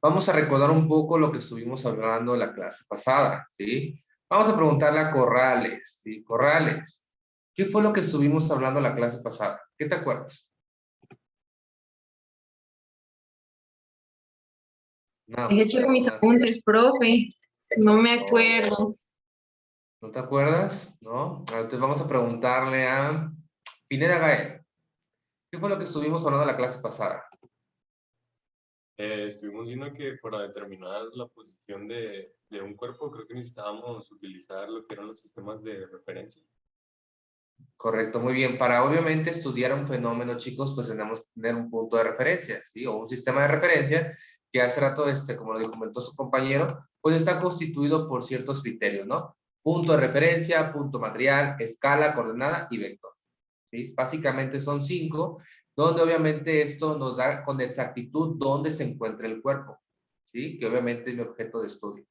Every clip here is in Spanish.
Vamos a recordar un poco lo que estuvimos hablando en la clase pasada, ¿sí? Vamos a preguntarle a Corrales, ¿sí? Corrales, ¿qué fue lo que estuvimos hablando en la clase pasada? ¿Qué te acuerdas? No, Dejé pues checo mis no, apuntes, profe. No me no, acuerdo. ¿no te acuerdas? ¿No? Entonces vamos a preguntarle a Pineda Gael, ¿qué fue lo que estuvimos hablando en la clase pasada? Estuvimos viendo que para determinar la posición de un cuerpo, creo que necesitábamos utilizar lo que eran los sistemas de referencia. Correcto, muy bien. Para obviamente estudiar un fenómeno, chicos, pues tenemos que tener un punto de referencia, ¿sí? O un sistema de referencia que hace rato, como lo comentó su compañero, pues está constituido por ciertos criterios, ¿no? Punto de referencia, punto material, escala, coordenada y vector. ¿Sí? Básicamente son 5, donde obviamente esto nos da con exactitud dónde se encuentra el cuerpo, ¿sí? Que obviamente es mi objeto de estudio.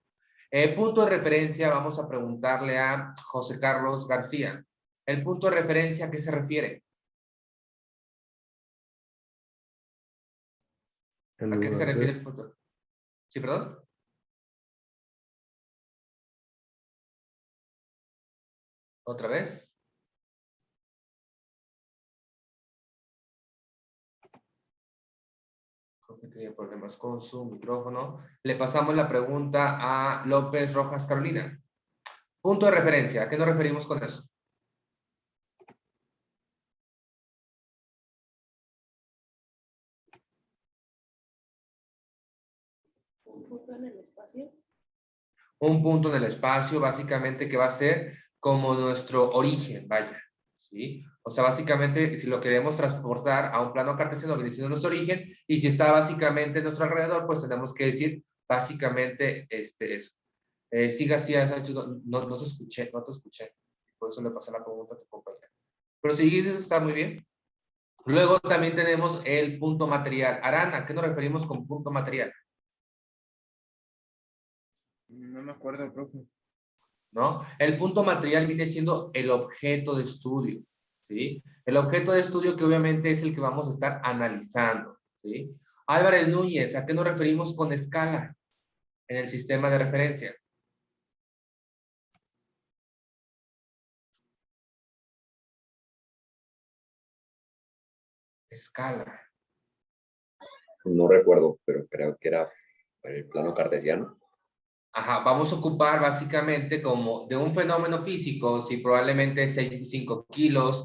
Punto de referencia, vamos a preguntarle a José Carlos García. ¿El punto de referencia a qué se refiere? ¿A qué se refiere el punto? ¿Sí, perdón? ¿Otra vez? Creo que tenía problemas con su micrófono. Le pasamos la pregunta a López Rojas Carolina. Punto de referencia, ¿a qué nos referimos con eso? Un punto en el espacio. Un punto en el espacio, básicamente, que va a ser como nuestro origen, vaya, ¿sí? O sea, básicamente, si lo queremos transportar a un plano cartesiano, viene siendo nuestro origen, y si está básicamente en nuestro alrededor, pues tenemos que decir básicamente eso. Sí, García Sánchez, no te escuché, no te escuché. Por eso le pasé la pregunta a tu compañero. Pero si dices, está muy bien. Luego también tenemos el punto material. Arana, ¿a qué nos referimos con punto material? No me acuerdo, profe. ¿No? El punto material viene siendo el objeto de estudio, ¿sí? El objeto de estudio que obviamente es el que vamos a estar analizando, ¿sí? Álvarez Núñez, ¿a qué nos referimos con escala en el sistema de referencia? Escala. No recuerdo, pero creo que era para el plano cartesiano. Ajá, vamos a ocupar básicamente como de un fenómeno físico, si probablemente es 5 kilos,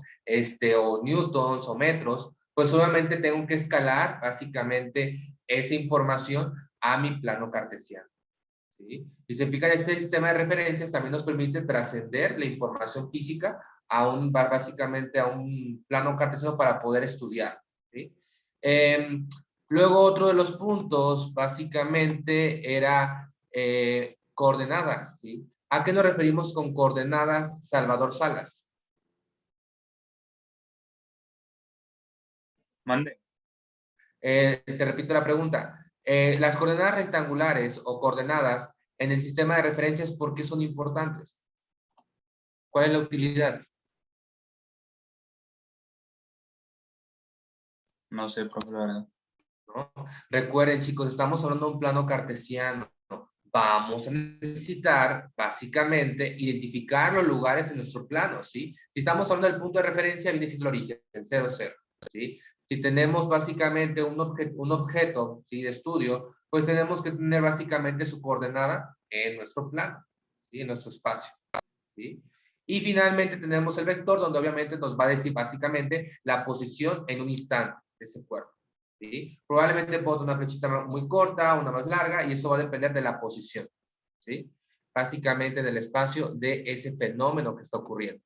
o newtons o metros, pues obviamente tengo que escalar básicamente esa información a mi plano cartesiano, ¿sí? Y se fijan, este sistema de referencias también nos permite trascender la información física básicamente a un plano cartesiano para poder estudiar, ¿sí? Luego otro de los puntos básicamente era coordenadas, ¿sí? ¿A qué nos referimos con coordenadas, Salvador Salas? Mande. Te repito la pregunta. Las coordenadas rectangulares o coordenadas en el sistema de referencias, ¿por qué son importantes? ¿Cuál es la utilidad? No sé, profe, la verdad. ¿No? Recuerden, chicos, estamos hablando de un plano cartesiano. Vamos a necesitar, básicamente, identificar los lugares en nuestro plano, ¿sí? Si estamos hablando del punto de referencia, viene siendo el origen, el 0, 0, ¿sí? Si tenemos básicamente un objeto, ¿sí? De estudio, pues tenemos que tener básicamente su coordenada en nuestro plano, ¿sí? En nuestro espacio, ¿sí? Y finalmente tenemos el vector, donde obviamente nos va a decir básicamente la posición en un instante de ese cuerpo, ¿sí? Probablemente puedo tener una flechita muy corta, una más larga, y eso va a depender de la posición, ¿sí? Básicamente del espacio de ese fenómeno que está ocurriendo,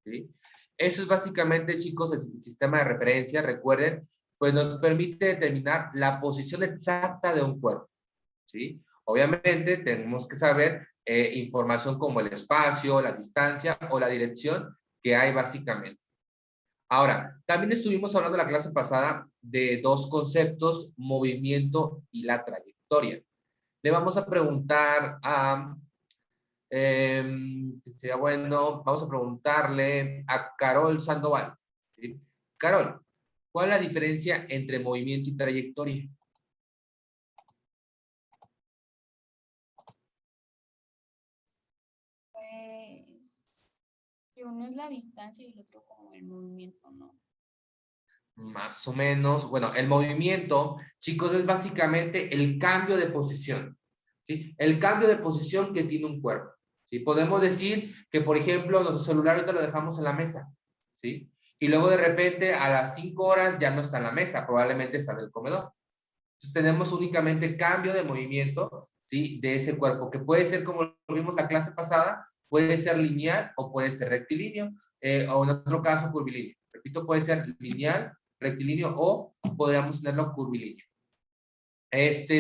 ¿sí? Eso es básicamente, chicos, el sistema de referencia. Recuerden, pues nos permite determinar la posición exacta de un cuerpo, ¿sí? Obviamente tenemos que saber información como el espacio, la distancia o la dirección que hay básicamente. Ahora, también estuvimos hablando en la clase pasada de dos conceptos, movimiento y la trayectoria. Le vamos a preguntar a, sería bueno, vamos a preguntarle a Carol Sandoval, ¿sí? Carol, ¿cuál es la diferencia entre movimiento y trayectoria? Que uno es la distancia y el otro como el movimiento, ¿no? Más o menos. Bueno, el movimiento, chicos, es básicamente el cambio de posición, ¿sí? El cambio de posición que tiene un cuerpo, ¿sí? Podemos decir que, por ejemplo, nuestro celular ahorita lo dejamos en la mesa, ¿sí? Y luego de repente a las 5 horas ya no está en la mesa, probablemente está en el comedor. Entonces tenemos únicamente cambio de movimiento, ¿sí? De ese cuerpo, que puede ser, como lo vimos la clase pasada, puede ser lineal o puede ser rectilíneo, o en otro caso curvilíneo. Repito, puede ser lineal, rectilíneo o podríamos tenerlo curvilíneo.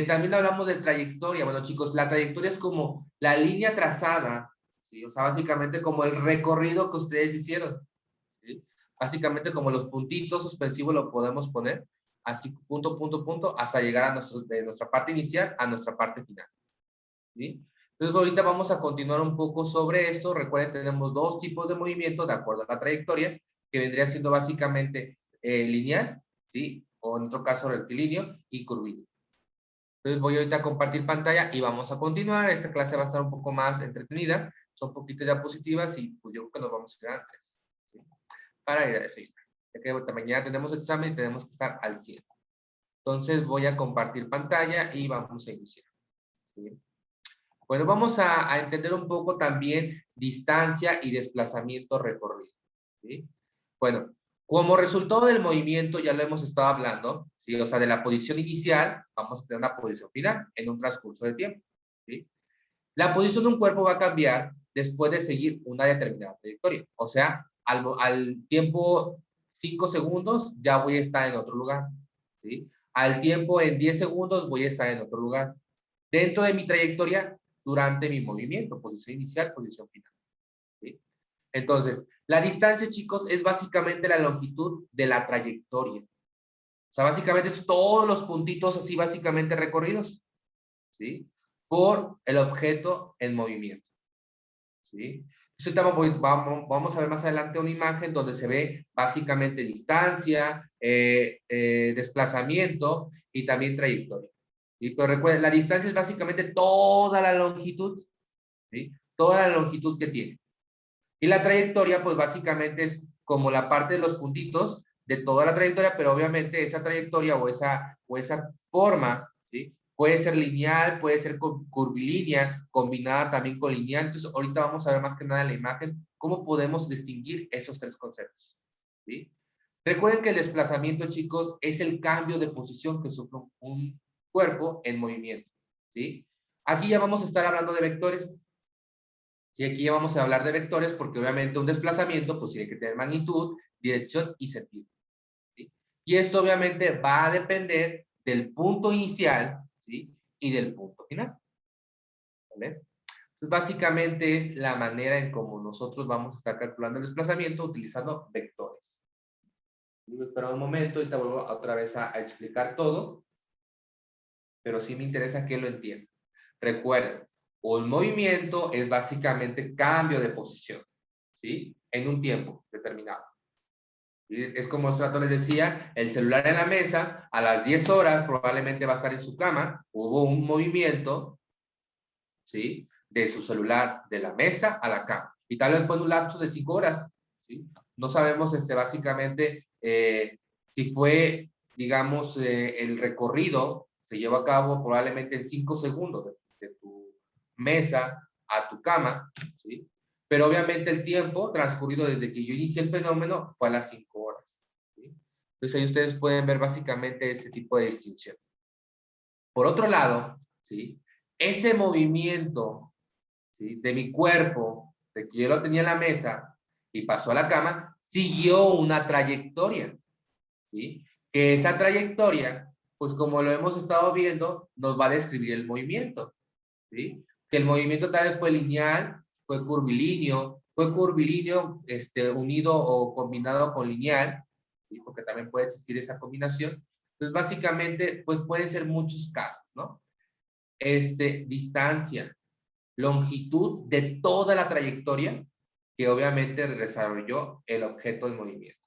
También hablamos de trayectoria. Bueno, chicos, la trayectoria es como la línea trazada, ¿sí? O sea, básicamente como el recorrido que ustedes hicieron, ¿sí? Básicamente como los puntitos suspensivos lo podemos poner, así punto, punto, punto, hasta llegar a de nuestra parte inicial a nuestra parte final, ¿sí? Entonces, ahorita vamos a continuar un poco sobre esto. Recuerden, tenemos dos tipos de movimiento de acuerdo a la trayectoria, que vendría siendo básicamente lineal, ¿sí? O en otro caso rectilíneo y curvilíneo. Entonces voy ahorita a compartir pantalla y vamos a continuar. Esta clase va a estar un poco más entretenida. Son poquitas diapositivas y pues yo creo que nos vamos a ir antes, ¿sí? Para ir a desayunar. Ya que mañana tenemos examen y tenemos que estar al 100. Entonces voy a compartir pantalla y vamos a iniciar, ¿sí? Bueno, vamos a entender un poco también distancia y desplazamiento recorrido, ¿sí? Bueno, como resultado del movimiento, ya lo hemos estado hablando, ¿sí? O sea, de la posición inicial, vamos a tener una posición final en un transcurso de tiempo, ¿sí? La posición de un cuerpo va a cambiar después de seguir una determinada trayectoria. O sea, al tiempo 5 segundos ya voy a estar en otro lugar, ¿sí? Al tiempo en 10 segundos voy a estar en otro lugar. Dentro de mi trayectoria, durante mi movimiento, posición inicial, posición final, ¿sí? Entonces, la distancia, chicos, es básicamente la longitud de la trayectoria. O sea, básicamente es todos los puntitos así básicamente recorridos, ¿sí? Por el objeto en movimiento, ¿sí? Entonces, vamos a ver más adelante una imagen donde se ve básicamente distancia, desplazamiento y también trayectoria, ¿sí? Pero recuerden, la distancia es básicamente toda la longitud, ¿sí? Toda la longitud que tiene. Y la trayectoria, pues básicamente es como la parte de los puntitos de toda la trayectoria, pero obviamente esa trayectoria o esa forma, ¿sí? Puede ser lineal, puede ser curvilínea, combinada también con lineal. Entonces, ahorita vamos a ver más que nada en la imagen cómo podemos distinguir estos tres conceptos, ¿sí? Recuerden que el desplazamiento, chicos, es el cambio de posición que sufre un cuerpo en movimiento, ¿sí? Aquí ya vamos a estar hablando de vectores. Sí, aquí ya vamos a hablar de vectores porque obviamente un desplazamiento pues tiene que tener magnitud, dirección y sentido, ¿sí? Y esto obviamente va a depender del punto inicial, ¿sí? Y del punto final, ¿vale? Pues básicamente es la manera en cómo nosotros vamos a estar calculando el desplazamiento utilizando vectores. Espera un momento, ahorita vuelvo otra vez a explicar todo, pero sí me interesa que lo entiendan. Recuerden, un movimiento es básicamente cambio de posición, ¿sí? En un tiempo determinado. ¿Sí? Es como hace rato les decía, el celular en la mesa, a las 10 horas probablemente va a estar en su cama, hubo un movimiento, ¿sí? De su celular de la mesa a la cama. Y tal vez fue en un lapso de 5 horas, ¿sí? No sabemos básicamente si fue, digamos, el recorrido se llevó a cabo probablemente en 5 segundos de tu mesa a tu cama, ¿sí? Pero obviamente el tiempo transcurrido desde que yo inicié el fenómeno fue a las 5 horas, ¿sí? Entonces ahí ustedes pueden ver básicamente este tipo de distinción. Por otro lado, ¿sí? Ese movimiento, ¿sí? De mi cuerpo, de que yo lo tenía en la mesa y pasó a la cama, siguió una trayectoria, ¿sí? Que esa trayectoria, pues como lo hemos estado viendo, nos va a describir el movimiento, ¿sí? Que el movimiento tal vez fue lineal, fue curvilíneo unido o combinado con lineal, ¿sí? Porque también puede existir esa combinación. Entonces, básicamente, pues pueden ser muchos casos, ¿no? Distancia, longitud de toda la trayectoria que obviamente desarrolló el objeto en movimiento,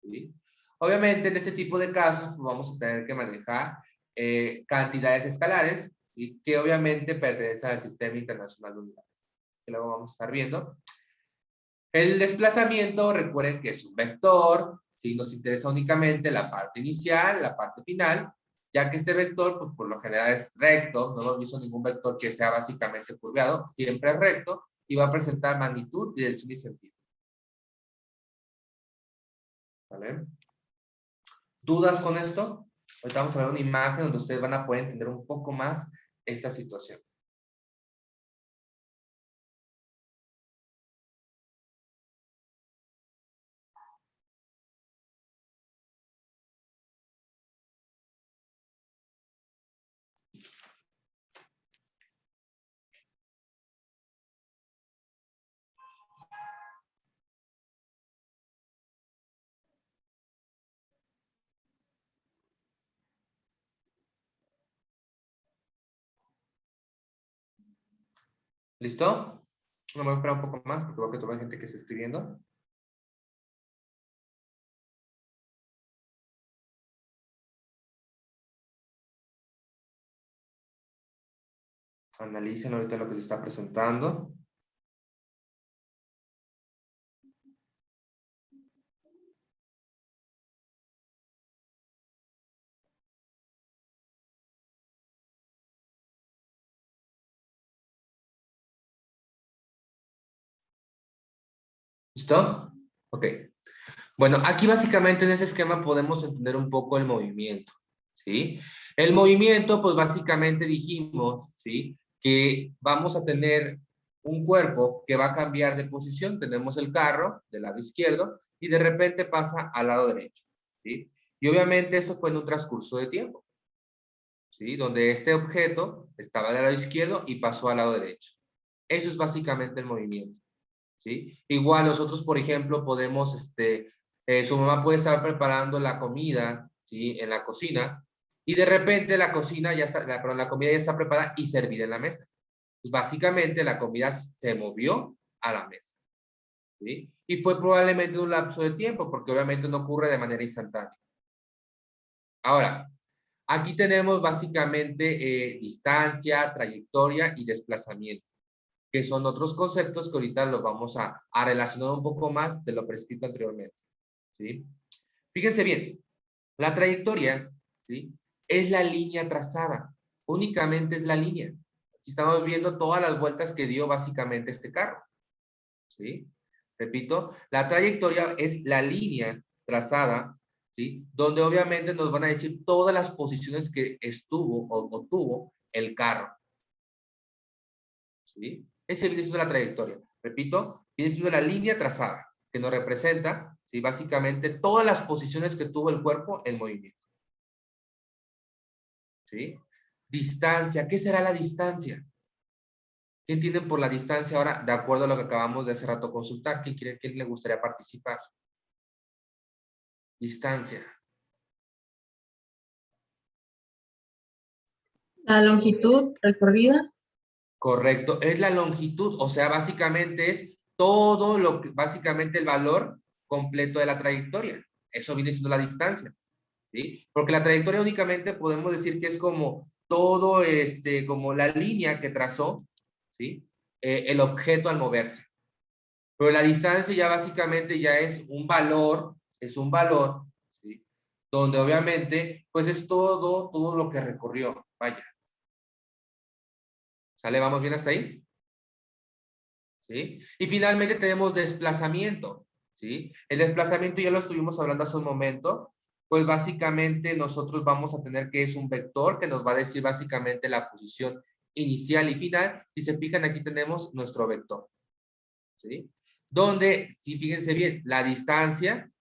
¿sí? Obviamente en este tipo de casos pues vamos a tener que manejar cantidades escalares, ¿sí? Que obviamente pertenecen al Sistema Internacional de Unidades, que luego vamos a estar viendo. El desplazamiento, recuerden que es un vector, ¿sí? Nos interesa únicamente la parte inicial, la parte final, ya que este vector, pues por lo general es recto, no hemos visto ningún vector que sea básicamente curveado, siempre es recto, y va a presentar magnitud, dirección y sentido. ¿Vale? ¿Dudas con esto? Ahorita vamos a ver una imagen donde ustedes van a poder entender un poco más esta situación. ¿Listo? No me voy a esperar un poco más porque veo que todavía hay gente que está escribiendo. Analicen ahorita lo que se está presentando. ¿Listo? Ok. Bueno, aquí básicamente en ese esquema podemos entender un poco el movimiento, ¿sí? El movimiento, pues básicamente dijimos, ¿sí? Que vamos a tener un cuerpo que va a cambiar de posición. Tenemos el carro del lado izquierdo y de repente pasa al lado derecho, ¿sí? Y obviamente eso fue en un transcurso de tiempo, ¿sí? Donde este objeto estaba del lado izquierdo y pasó al lado derecho. Eso es básicamente el movimiento, ¿sí? Igual nosotros, por ejemplo, podemos, su mamá puede estar preparando la comida, ¿sí? En la cocina, y de repente la cocina ya está, perdón, la comida ya está preparada y servida en la mesa. Pues básicamente la comida se movió a la mesa, ¿sí? Y fue probablemente un lapso de tiempo, porque obviamente no ocurre de manera instantánea. Ahora, aquí tenemos básicamente distancia, trayectoria y desplazamiento, que son otros conceptos que ahorita los vamos a relacionar un poco más de lo prescrito anteriormente, ¿sí? Fíjense bien, la trayectoria, ¿sí? Es la línea trazada, únicamente es la línea. Aquí estamos viendo todas las vueltas que dio básicamente este carro, ¿sí? Repito, la trayectoria es la línea trazada, ¿sí? Donde obviamente nos van a decir todas las posiciones que estuvo o tuvo el carro, ¿sí? Ese viene siendo la trayectoria. Repito, viene siendo la línea trazada que nos representa, ¿sí? Básicamente todas las posiciones que tuvo el cuerpo en movimiento, ¿sí? Distancia, ¿qué será la distancia? ¿Qué entienden por la distancia ahora, de acuerdo a lo que acabamos de hace rato consultar? ¿Quién le gustaría participar? Distancia. La longitud recorrida. Correcto, es la longitud, o sea, básicamente es todo lo que, básicamente el valor completo de la trayectoria. Eso viene siendo la distancia, ¿sí? Porque la trayectoria únicamente podemos decir que es como todo, como la línea que trazó, ¿sí? El objeto al moverse. Pero la distancia ya básicamente ya es un valor, ¿sí? Donde obviamente, pues es todo lo que recorrió, vaya. ¿Sale? ¿Vamos bien hasta ahí? ¿Sí? Y finalmente tenemos desplazamiento, ¿sí? El desplazamiento ya lo estuvimos hablando hace un momento, pues básicamente nosotros vamos a tener que es un vector que nos va a decir básicamente la posición inicial y final. Si se fijan, aquí tenemos nuestro vector, ¿sí? Donde, si fíjense bien, la distancia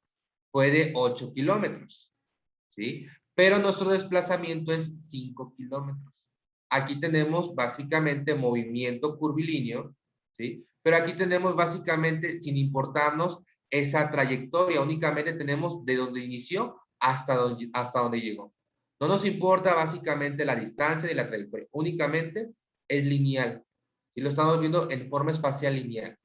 fue de 8 kilómetros, ¿sí? Pero nuestro desplazamiento es 5 kilómetros. Aquí tenemos básicamente movimiento curvilíneo, ¿sí? Pero aquí tenemos básicamente, sin importarnos esa trayectoria, únicamente tenemos de donde inició hasta donde llegó. No nos importa básicamente la distancia ni la trayectoria, únicamente es lineal. Y lo estamos viendo en forma espacial lineal.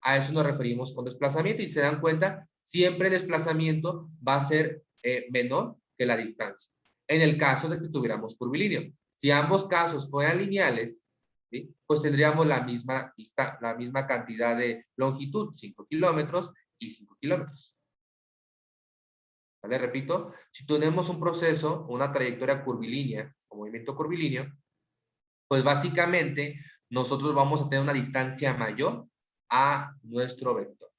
A eso nos referimos con desplazamiento y se dan cuenta, siempre el desplazamiento va a ser menor que la distancia. En el caso de que tuviéramos curvilíneo. Si ambos casos fueran lineales, ¿sí? Pues tendríamos la misma cantidad de longitud, 5 kilómetros y 5 kilómetros. ¿Vale? Repito, si tenemos un proceso, una trayectoria curvilínea, o movimiento curvilíneo, pues básicamente nosotros vamos a tener una distancia mayor a nuestro vector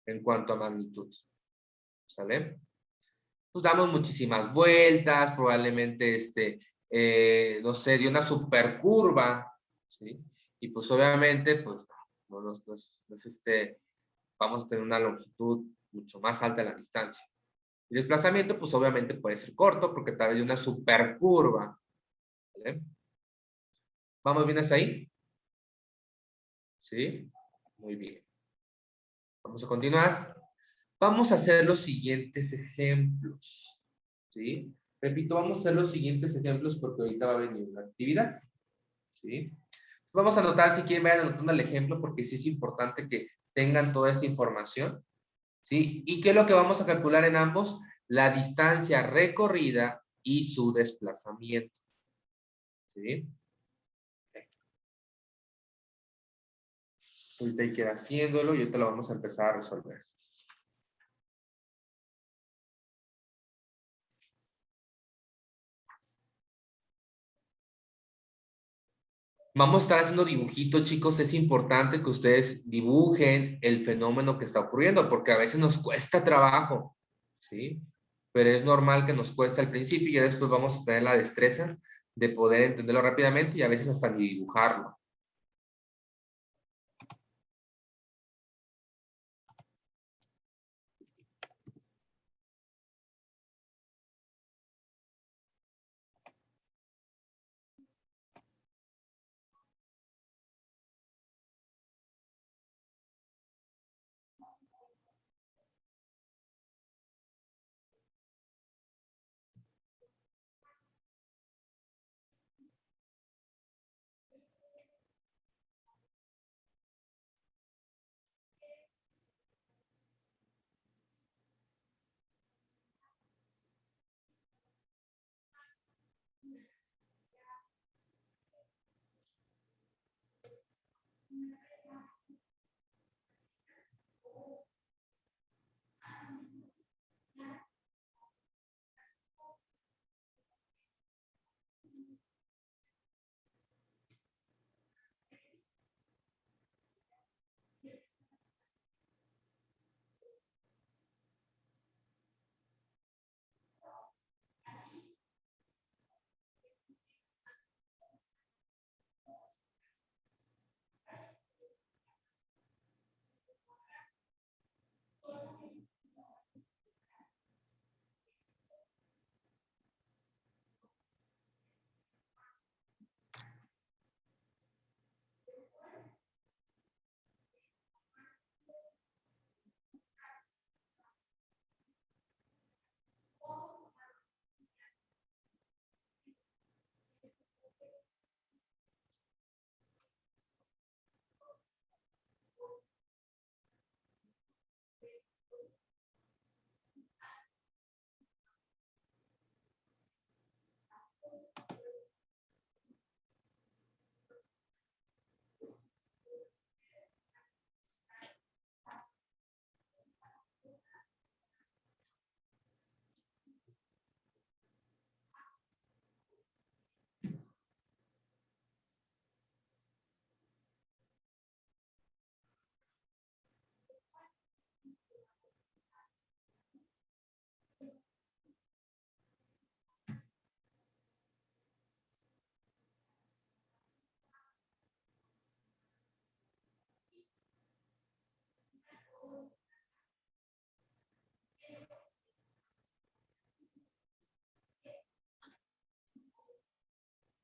en cuanto a magnitud. ¿Sale? Pues damos muchísimas vueltas, probablemente, no sé, dio una super curva, ¿sí? Y pues obviamente, pues, vamos a tener una longitud mucho más alta en la distancia. El desplazamiento, pues obviamente puede ser corto, porque tal vez de una super curva, ¿vale? ¿Vamos bien hasta ahí? ¿Sí? Muy bien. Vamos a continuar. Vamos a hacer los siguientes ejemplos, ¿sí? Repito, vamos a hacer los siguientes ejemplos porque ahorita va a venir una actividad, ¿sí? Vamos a anotar, si quieren, vayan anotando el ejemplo porque sí es importante que tengan toda esta información, ¿sí? ¿Y qué es lo que vamos a calcular en ambos? La distancia recorrida y su desplazamiento, ¿sí? Ahorita hay que ir haciéndolo y ahorita lo vamos a empezar a resolver. Vamos a estar haciendo dibujitos, chicos. Es importante que ustedes dibujen el fenómeno que está ocurriendo, porque a veces nos cuesta trabajo, ¿sí? Pero es normal que nos cueste al principio y ya después vamos a tener la destreza de poder entenderlo rápidamente y a veces hasta ni dibujarlo.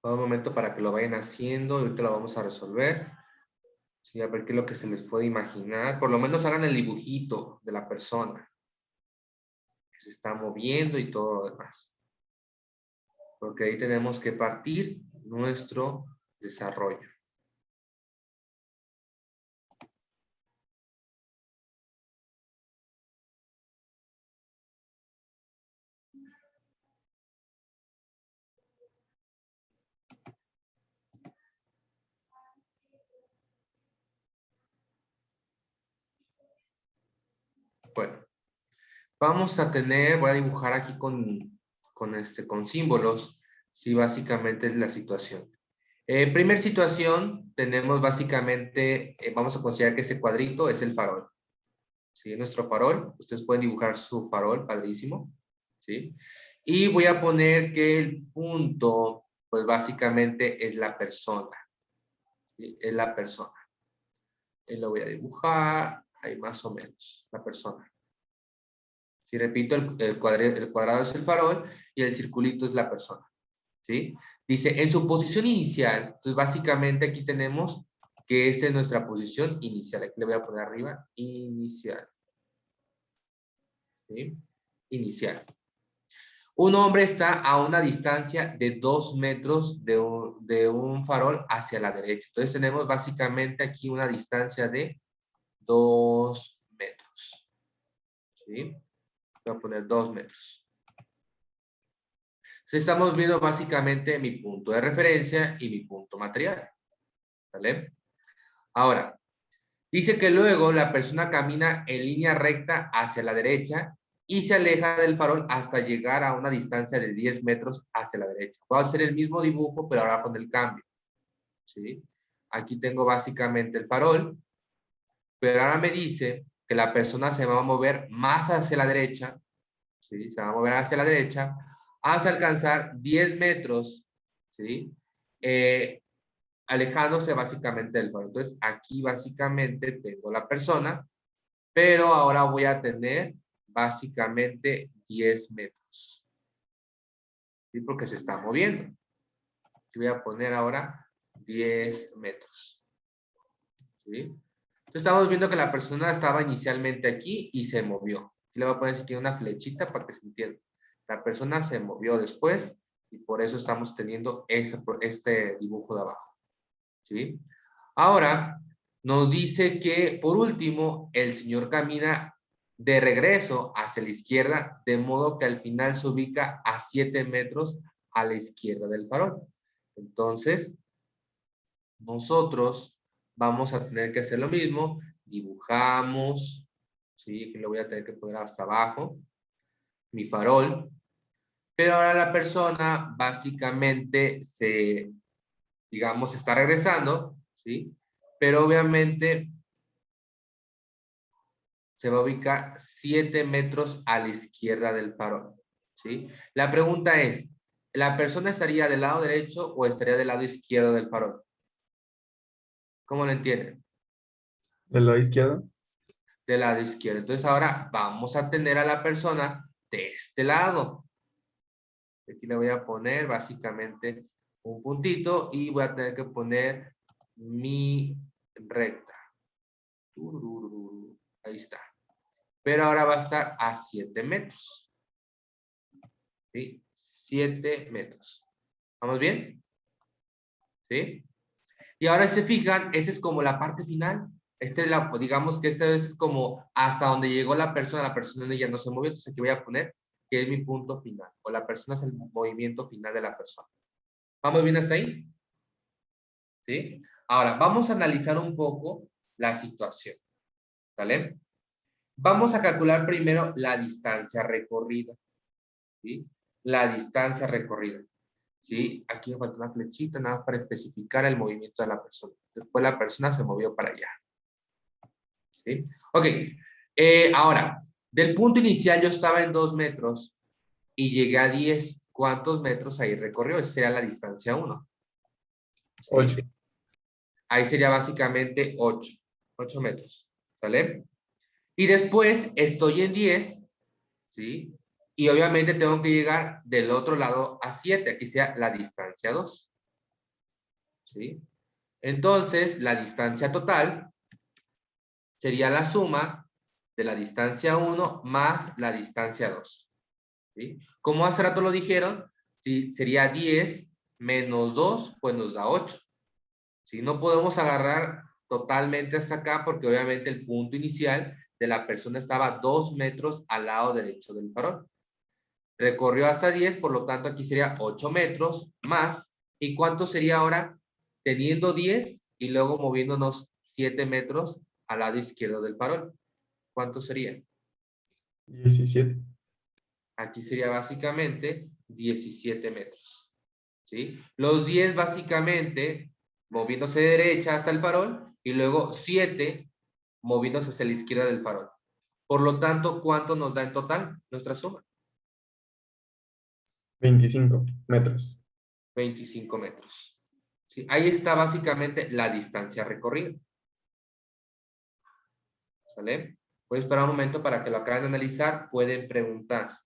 Un momento para que lo vayan haciendo y ahorita lo vamos a resolver. Sí, a ver qué es lo que se les puede imaginar. Por lo menos hagan el dibujito de la persona que se está moviendo y todo lo demás. Porque ahí tenemos que partir nuestro desarrollo. Vamos a tener, voy a dibujar aquí con símbolos, sí, básicamente es la situación. Primer situación, tenemos básicamente, vamos a considerar que ese cuadrito es el farol. ¿Sí? Nuestro farol, ustedes pueden dibujar su farol, padrísimo. ¿Sí? Y voy a poner que el punto, pues básicamente es la persona. ¿Sí? Es la persona. Y lo voy a dibujar, ahí más o menos, la persona. Si repito, el cuadrado es el farol y el circulito es la persona. ¿Sí? Dice, en su posición inicial, pues básicamente aquí tenemos que esta es nuestra posición inicial. Aquí le voy a poner arriba, inicial. ¿Sí? Inicial. Un hombre está a una distancia de 2 metros de un farol hacia la derecha. Entonces tenemos básicamente aquí una distancia de 2 metros. ¿Sí? Voy a poner 2 metros. Entonces estamos viendo básicamente mi punto de referencia y mi punto material. ¿Vale? Ahora, dice que luego la persona camina en línea recta hacia la derecha y se aleja del farol hasta llegar a una distancia de 10 metros hacia la derecha. Voy a hacer el mismo dibujo, pero ahora con el cambio. ¿Sí? Aquí tengo básicamente el farol, pero ahora me dice que la persona se va a mover más hacia la derecha. ¿Sí? Se va a mover hacia la derecha hasta alcanzar 10 metros. ¿Sí? Alejándose básicamente del farol. Entonces, aquí básicamente tengo la persona, pero ahora voy a tener básicamente 10 metros. ¿Sí? Porque se está moviendo. Aquí voy a poner ahora 10 metros. ¿Sí? Entonces, estamos viendo que la persona estaba inicialmente aquí y se movió. Aquí le voy a poner aquí una flechita para que se entienda. La persona se movió después y por eso estamos teniendo este dibujo de abajo. ¿Sí? Ahora, nos dice que, por último, el señor camina de regreso hacia la izquierda, de modo que al final se ubica a 7 metros a la izquierda del farol. Entonces, nosotros vamos a tener que hacer lo mismo. Dibujamos, ¿sí? Que lo voy a tener que poner hasta abajo. Mi farol. Pero ahora la persona básicamente digamos, está regresando, ¿sí? Pero obviamente se va a ubicar 7 metros a la izquierda del farol, ¿sí? La pregunta es, ¿la persona estaría del lado derecho o estaría del lado izquierdo del farol? ¿Cómo lo entienden? ¿Del lado izquierdo? Del lado izquierdo. Entonces ahora vamos a tener a la persona de este lado. Aquí le voy a poner básicamente un puntito y voy a tener que poner mi recta. Ahí está. Pero ahora va a estar a 7 metros. ¿Sí? 7 metros. ¿Vamos bien? ¿Sí? Y ahora se fijan, esa es como la parte final. Digamos que esta es como hasta donde llegó la persona ya no se movió, entonces aquí voy a poner que es mi punto final, o la persona es el movimiento final de la persona. ¿Vamos bien hasta ahí? ¿Sí? Ahora, vamos a analizar un poco la situación. ¿Vale? Vamos a calcular primero la distancia recorrida. ¿Sí? La distancia recorrida. ¿Sí? Aquí me falta una flechita nada más para especificar el movimiento de la persona. Después la persona se movió para allá. ¿Sí? Ok. Ahora, del punto inicial yo estaba en 2 metros y llegué a 10. ¿Cuántos metros ahí recorrió? Esa sería la distancia 1. 8. Ahí sería básicamente 8. 8 metros. ¿Sale? Y después estoy en 10. ¿Sí? Y obviamente tengo que llegar del otro lado a 7. Aquí sea la distancia 2. ¿Sí? Entonces, la distancia total sería la suma de la distancia 1 más la distancia 2. ¿Sí? Como hace rato lo dijeron, ¿sí? Sería 10 menos 2, pues nos da 8. ¿Sí? No podemos agarrar totalmente hasta acá porque obviamente el punto inicial de la persona estaba 2 metros al lado derecho del farol. Recorrió hasta 10, por lo tanto aquí sería 8 metros más. ¿Y cuánto sería ahora? Teniendo 10 y luego moviéndonos 7 metros al lado izquierdo del farol. ¿Cuánto sería? 17. Aquí sería básicamente 17 metros. ¿Sí? Los 10 básicamente moviéndose de derecha hasta el farol y luego 7 moviéndose hacia la izquierda del farol. Por lo tanto, ¿cuánto nos da en total nuestra suma? 25 metros. 25 metros. ¿Sí? Ahí está básicamente la distancia recorrida. ¿Sale? Voy a esperar un momento para que lo acaben de analizar. Pueden preguntar.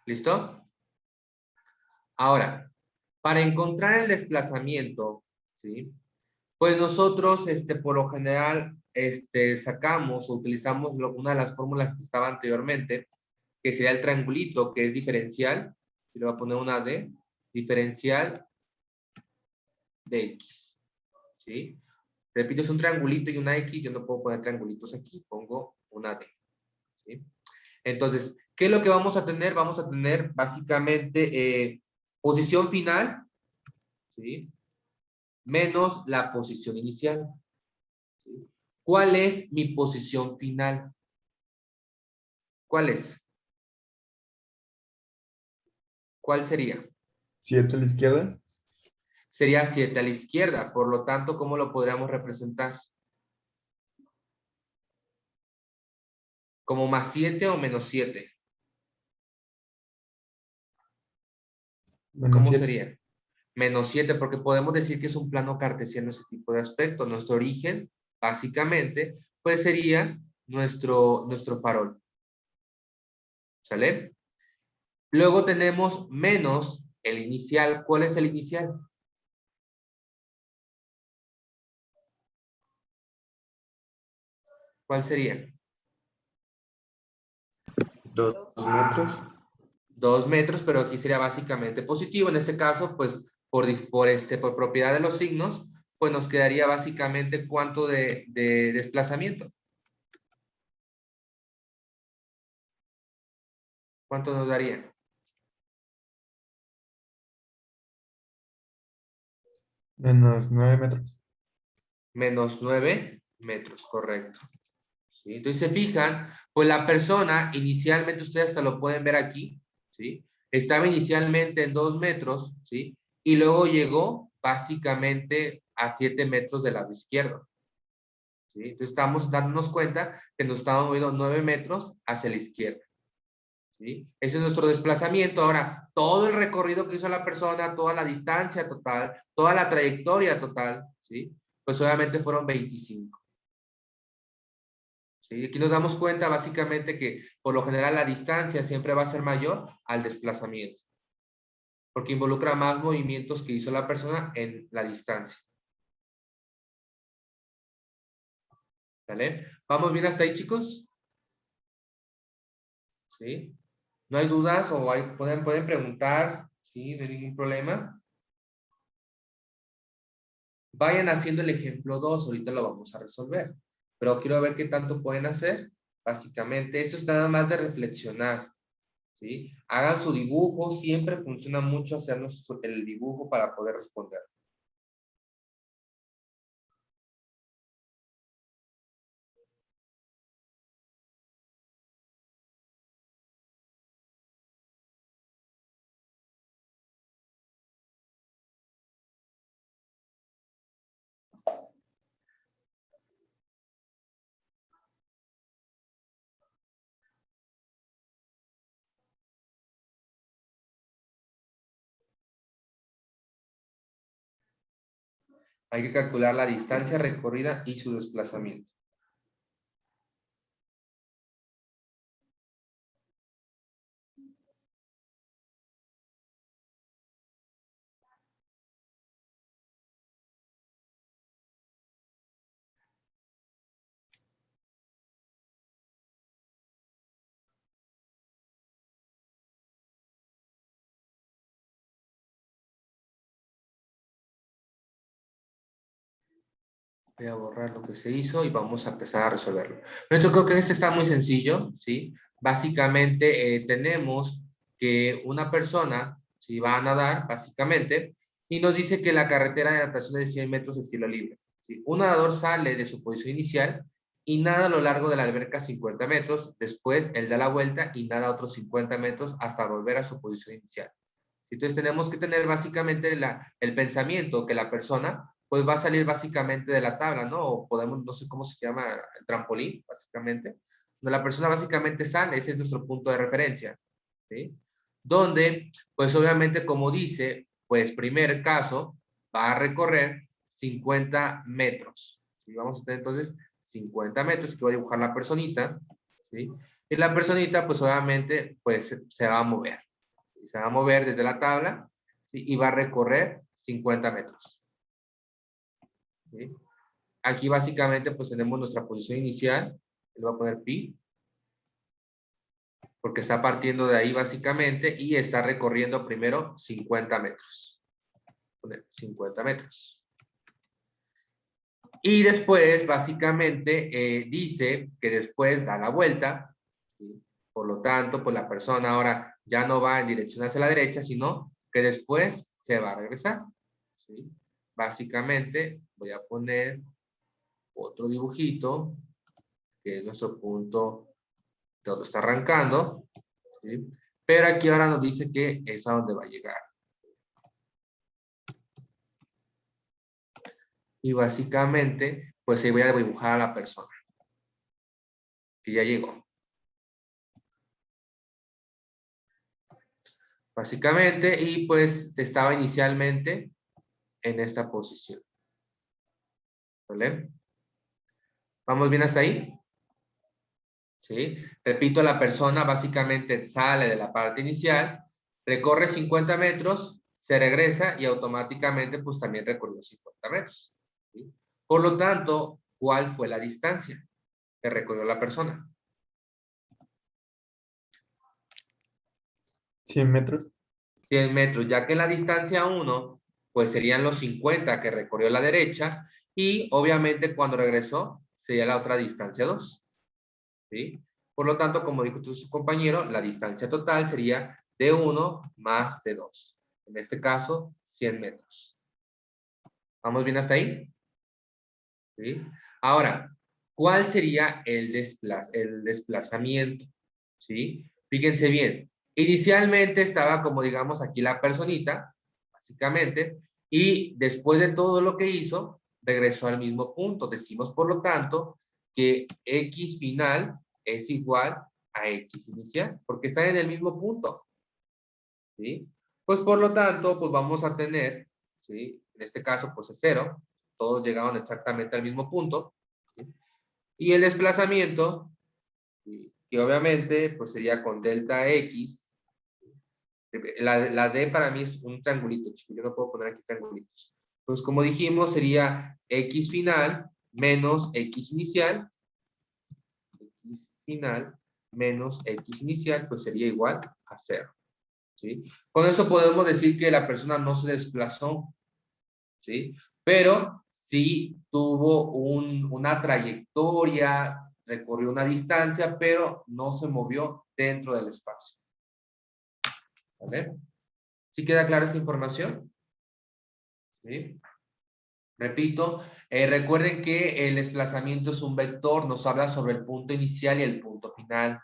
¿Listo? Ahora, para encontrar el desplazamiento, ¿sí? Pues nosotros, por lo general, sacamos o utilizamos una de las fórmulas que estaba anteriormente, que sería el triangulito, que es diferencial, y le voy a poner una D, diferencial de X, ¿sí? Repito, es un triangulito y una X, yo no puedo poner triangulitos aquí, pongo una D, ¿sí? Entonces, ¿qué es lo que vamos a tener? Vamos a tener básicamente posición final, ¿sí? Menos la posición inicial, ¿sí? ¿Cuál es mi posición final? ¿Cuál es? ¿Cuál sería? 7 a la izquierda. Sería 7 a la izquierda, por lo tanto, ¿cómo lo podríamos representar? ¿Como más 7 o menos 7? Menos ¿Cómo 7. sería? Menos 7, porque podemos decir que es un plano cartesiano ese tipo de aspecto. Nuestro origen, básicamente, pues sería nuestro farol. ¿Sale? Luego tenemos menos el inicial. ¿Cuál es el inicial? ¿Cuál sería? 2 metros. 2 metros, pero aquí sería básicamente positivo. En este caso, pues, por propiedad de los signos, pues nos quedaría básicamente cuánto de desplazamiento. ¿Cuánto nos daría? Menos 9 metros. Menos 9 metros, correcto. ¿Sí? Entonces, se fijan, pues la persona, inicialmente, ustedes hasta lo pueden ver aquí, ¿sí? Estaba inicialmente en 2 metros, ¿sí? Y luego llegó básicamente a 7 metros del lado izquierdo, ¿sí? Entonces, estamos dándonos cuenta que nos estamos moviendo 9 metros hacia la izquierda, ¿sí? Ese es nuestro desplazamiento. Ahora, todo el recorrido que hizo la persona, toda la distancia total, toda la trayectoria total, ¿sí? Pues obviamente fueron 25. ¿Sí? Aquí nos damos cuenta básicamente que por lo general la distancia siempre va a ser mayor al desplazamiento, porque involucra más movimientos que hizo la persona en la distancia. ¿Sale? ¿Vamos bien hasta ahí, chicos? ¿Sí? ¿No hay dudas o pueden preguntar? ¿Sí? No hay ningún problema. Vayan haciendo el ejemplo 2, ahorita lo vamos a resolver. Pero quiero ver qué tanto pueden hacer. Básicamente, esto es nada más de reflexionar. ¿Sí? Hagan su dibujo, siempre funciona mucho hacernos el dibujo para poder responder. Hay que calcular la distancia recorrida y su desplazamiento. Voy a borrar lo que se hizo y vamos a empezar a resolverlo. Pero yo creo que este está muy sencillo, ¿sí? Básicamente tenemos que una persona, si va a nadar, básicamente, y nos dice que la carretera de natación es de 100 metros estilo libre, ¿sí? Un nadador sale de su posición inicial y nada a lo largo de la alberca 50 metros, después él da la vuelta y nada otros 50 metros hasta volver a su posición inicial. Entonces tenemos que tener básicamente el pensamiento que la persona pues va a salir básicamente de la tabla, ¿no? O podemos, no sé cómo se llama, el trampolín, básicamente. Donde la persona básicamente sale, ese es nuestro punto de referencia, ¿sí? Donde, pues obviamente, como dice, pues primer caso, va a recorrer 50 metros. ¿Sí? Vamos a tener entonces 50 metros, que voy a dibujar la personita, ¿sí? Y la personita, pues obviamente, pues se va a mover. Se va a mover desde la tabla, ¿sí? Y va a recorrer 50 metros. ¿Sí? Aquí básicamente pues tenemos nuestra posición inicial, le voy a poner pi, porque está partiendo de ahí básicamente y está recorriendo primero 50 metros. 50 metros. Y después básicamente dice que después da la vuelta, ¿sí? Por lo tanto pues la persona ahora ya no va en dirección hacia la derecha, sino que después se va a regresar, ¿sí? Básicamente voy a poner otro dibujito, que es nuestro punto de donde está arrancando, ¿sí? Pero aquí ahora nos dice que es a donde va a llegar. Y básicamente, pues ahí voy a dibujar a la persona, que ya llegó. Básicamente, y pues estaba inicialmente en esta posición. ¿Vale? ¿Vamos bien hasta ahí? ¿Sí? Repito, la persona básicamente sale de la parte inicial, recorre 50 metros, se regresa y automáticamente pues también recorrió 50 metros. ¿Sí? Por lo tanto, ¿cuál fue la distancia que recorrió la persona? 100 metros. 100 metros, ya que la distancia 1, pues serían los 50 que recorrió a la derecha y obviamente cuando regresó sería la otra distancia 2. ¿Sí? Por lo tanto, como dijo su compañero, la distancia total sería de 1 más de 2. En este caso, 100 metros. ¿Vamos bien hasta ahí? ¿Sí? Ahora, ¿cuál sería el desplazamiento? ¿Sí? Fíjense bien. Inicialmente estaba como digamos aquí la personita, básicamente, y después de todo lo que hizo, regresó al mismo punto. Decimos, por lo tanto, que X final es igual a X inicial, porque están en el mismo punto. ¿Sí? Pues por lo tanto, pues vamos a tener, ¿sí? En este caso, pues es 0. Todos llegaron exactamente al mismo punto. ¿Sí? Y el desplazamiento, ¿sí? Que obviamente, pues sería con delta X. La D para mí es un triangulito, chicos. Yo no puedo poner aquí triangulitos. Pues como dijimos, sería X final menos X inicial. X final menos X inicial, pues sería igual a 0. ¿Sí? Con eso podemos decir que la persona no se desplazó, ¿sí? Pero sí tuvo una trayectoria, recorrió una distancia, pero no se movió dentro del espacio. ¿Vale? ¿Sí queda clara esa información? ¿Sí? Repito, recuerden que el desplazamiento es un vector, nos habla sobre el punto inicial y el punto final.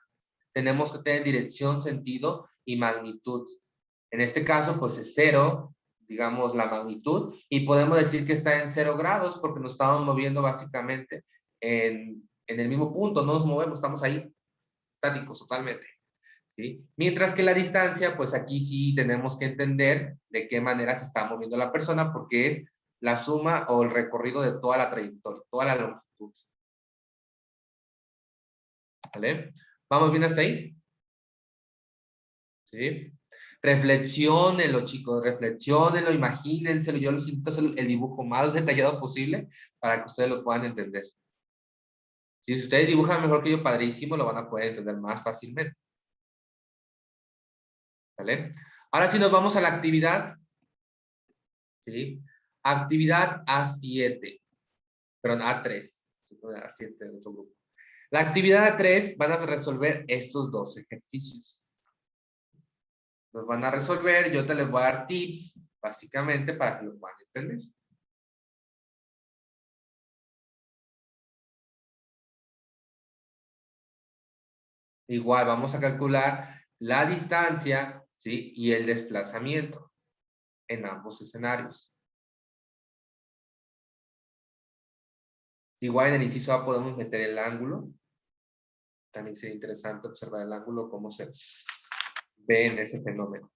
Tenemos que tener dirección, sentido y magnitud. En este caso, pues es 0, digamos, la magnitud, y podemos decir que está en 0 grados porque nos estamos moviendo básicamente en el mismo punto, no nos movemos, estamos ahí, estáticos totalmente. ¿Sí? Mientras que la distancia, pues aquí sí tenemos que entender de qué manera se está moviendo la persona, porque es la suma o el recorrido de toda la trayectoria, toda la longitud. ¿Vale? ¿Vamos bien hasta ahí? ¿Sí? Reflexionenlo, chicos, reflexionenlo, imagínenselo. Yo les invito a hacer el dibujo más detallado posible para que ustedes lo puedan entender. Si ustedes dibujan mejor que yo, padrísimo, lo van a poder entender más fácilmente. ¿Vale? Ahora sí nos vamos a la actividad. ¿Sí? Actividad A7. Perdón, A3. A7 en otro grupo. La actividad A3 van a resolver estos dos ejercicios. Los van a resolver, yo te les voy a dar tips, básicamente, para que lo puedan entender. Igual, vamos a calcular la distancia, ¿sí? Y el desplazamiento en ambos escenarios. Igual en el inciso A podemos meter el ángulo. También sería interesante observar el ángulo, cómo se ve en ese fenómeno.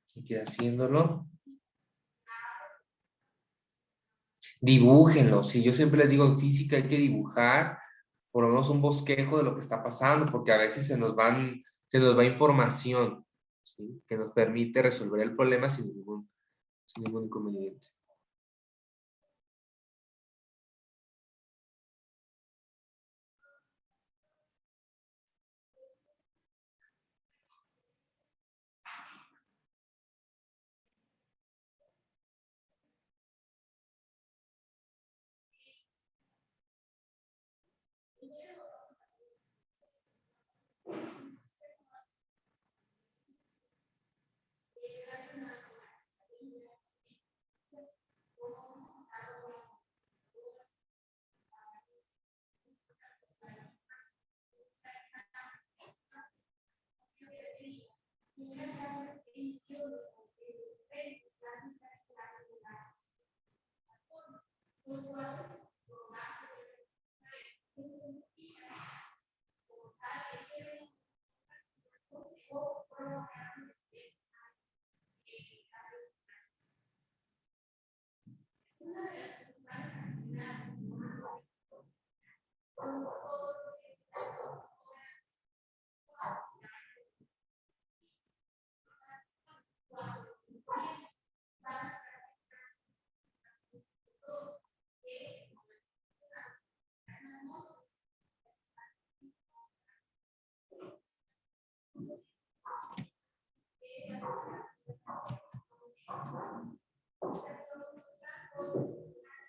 Sigue haciéndolo. Dibújenlo. Si yo siempre les digo en física hay que dibujar por lo menos un bosquejo de lo que está pasando, porque a veces se nos va información, ¿sí? Que nos permite resolver el problema sin ningún inconveniente.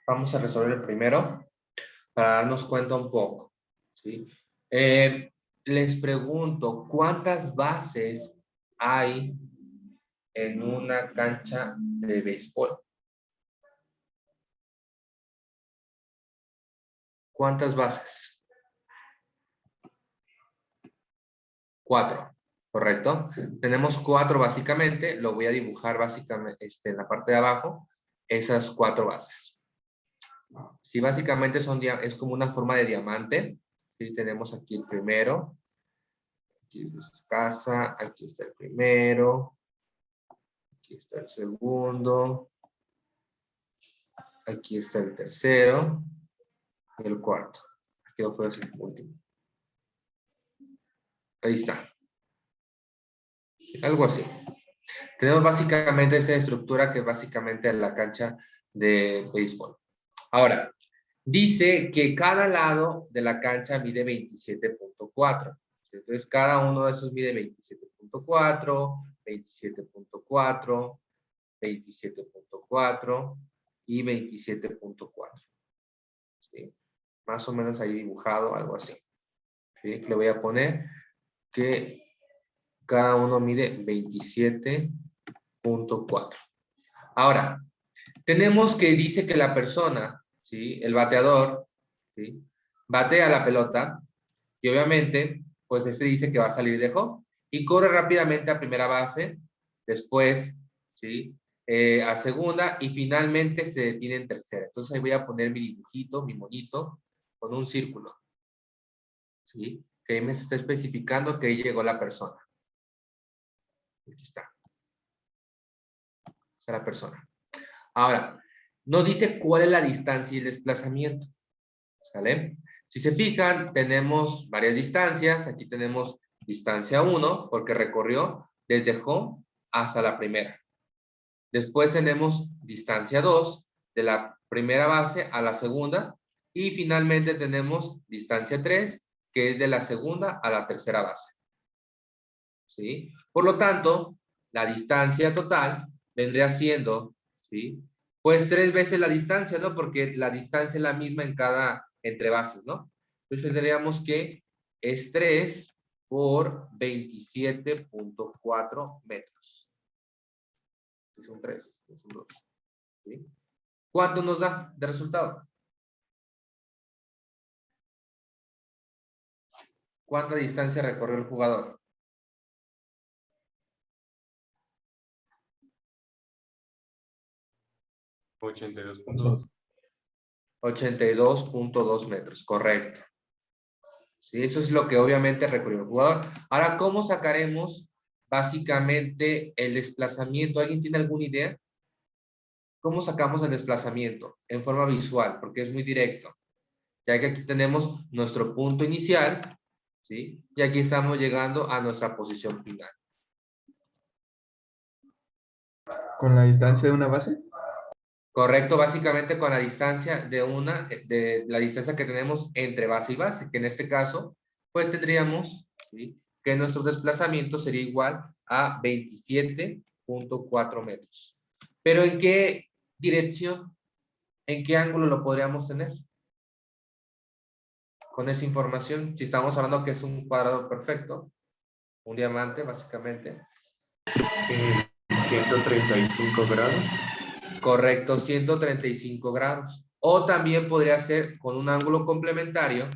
Vamos a resolver el primero para darnos cuenta un poco, ¿sí? Les pregunto, ¿cuántas bases hay en una cancha de béisbol? ¿Cuántas bases? 4, ¿correcto? Tenemos 4 básicamente, lo voy a dibujar básicamente en la parte de abajo, esas 4 bases. Sí, básicamente es como una forma de diamante. ¿Sí? Tenemos aquí el primero, aquí es casa, aquí está el primero, aquí está el segundo, aquí está el tercero y el cuarto. Aquí no fue el último. Ahí está. Sí, algo así. Tenemos básicamente esa estructura que es básicamente la cancha de béisbol. Ahora, dice que cada lado de la cancha mide 27.4. Entonces, cada uno de esos mide 27.4, 27.4, 27.4 y 27.4. ¿Sí? Más o menos ahí dibujado, algo así. ¿Sí? Le voy a poner que cada uno mide 27.4. Ahora, tenemos que dice que la persona, ¿sí? El bateador, ¿sí? Batea la pelota y obviamente, pues este dice que va a salir de home y corre rápidamente a primera base, después, ¿sí? a segunda y finalmente se detiene en tercera. Entonces ahí voy a poner mi dibujito, mi monito, con un círculo. ¿Sí? Que ahí me está especificando que ahí llegó la persona. Aquí está. Esa es la persona. Ahora, no dice cuál es la distancia y el desplazamiento. ¿Sale? Si se fijan, tenemos varias distancias. Aquí tenemos distancia 1, porque recorrió desde home hasta la primera. Después tenemos distancia 2, de la primera base a la segunda. Y finalmente tenemos distancia 3, que es de la segunda a la tercera base. ¿Sí? Por lo tanto, la distancia total vendría siendo, ¿sí? Pues 3 veces la distancia, ¿no? Porque la distancia es la misma en cada, entre bases, ¿no? Entonces tendríamos que es 3 por 27.4 metros. Son 3, son 2. ¿Sí? ¿Cuánto nos da de resultado? ¿Cuánta distancia recorrió el jugador? $82.2. 82.2 metros, correcto. ¿Sí? Eso es lo que obviamente recorrió el jugador. Ahora, ¿cómo sacaremos básicamente el desplazamiento? ¿Alguien tiene alguna idea? ¿Cómo sacamos el desplazamiento? En forma visual, porque es muy directo. Ya que aquí tenemos nuestro punto inicial, ¿sí? Y aquí estamos llegando a nuestra posición final. ¿Con la distancia de una base? Correcto, básicamente con la distancia de la distancia que tenemos entre base y base, que en este caso, pues tendríamos, ¿sí?, que nuestro desplazamiento sería igual a 27.4 metros. Pero ¿en qué dirección? ¿En qué ángulo lo podríamos tener? Con esa información, si estamos hablando que es un cuadrado perfecto, un diamante básicamente. 135 grados. Correcto, 135 grados. O también podría ser con un ángulo complementario,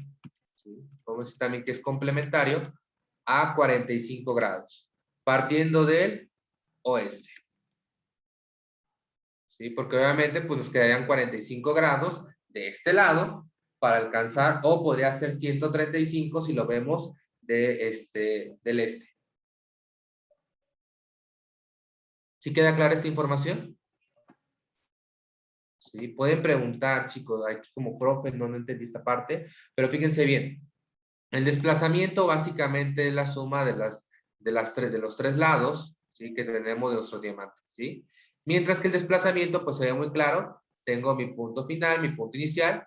¿sí? Podemos decir también que es complementario, a 45 grados, partiendo del oeste. ¿Sí? Porque obviamente pues nos quedarían 45 grados de este lado para alcanzar, o podría ser 135 si lo vemos del este. ¿Sí queda clara esta información? ¿Sí? Pueden preguntar, chicos, aquí como profe no entendí esta parte, pero fíjense bien. El desplazamiento básicamente es la suma de los tres lados, ¿sí?, que tenemos de nuestro diamante, ¿sí? Mientras que el desplazamiento, pues se ve muy claro. Tengo mi punto final, mi punto inicial,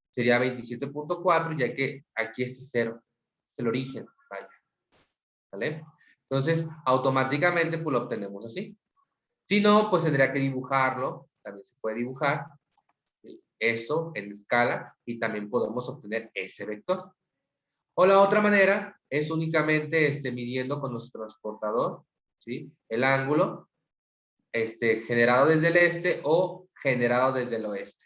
sería 27.4, ya que aquí este 0 es el origen, vaya, ¿vale? Entonces, automáticamente, pues lo obtenemos así. Si no, pues tendría que dibujarlo, también se puede dibujar, ¿sí?, esto en escala, y también podemos obtener ese vector. O la otra manera es únicamente midiendo con nuestro transportador, ¿sí?, el ángulo generado desde el este o generado desde el oeste.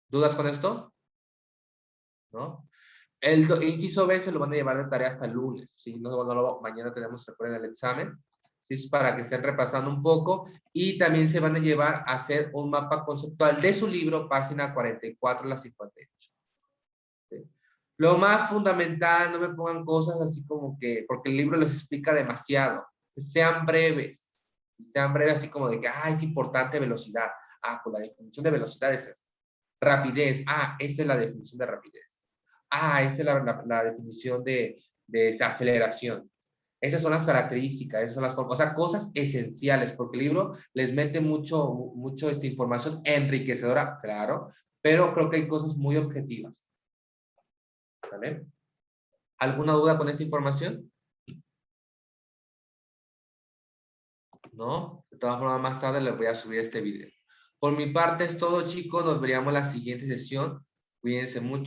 ¿Dudas con esto? ¿No? El inciso B se lo van a llevar de tarea hasta el lunes, ¿sí? Mañana tenemos que poner el examen, ¿sí? Es para que estén repasando un poco, y también se van a llevar a hacer un mapa conceptual de su libro, página 44 a la 58. ¿Sí? Lo más fundamental, no me pongan cosas así como que, porque el libro les explica demasiado. Sean breves así como de que, es importante velocidad. Pues la definición de velocidad es esta. Rapidez, esa es la definición de rapidez. Esa es la definición de aceleración. Esas son las características, esas son las formas, o sea, cosas esenciales, porque el libro les mete mucho esta información enriquecedora, claro, pero creo que hay cosas muy objetivas. ¿Vale? ¿Alguna duda con esta información? ¿No? De todas formas, más tarde les voy a subir este video. Por mi parte es todo, chicos. Nos veríamos en la siguiente sesión. Cuídense mucho.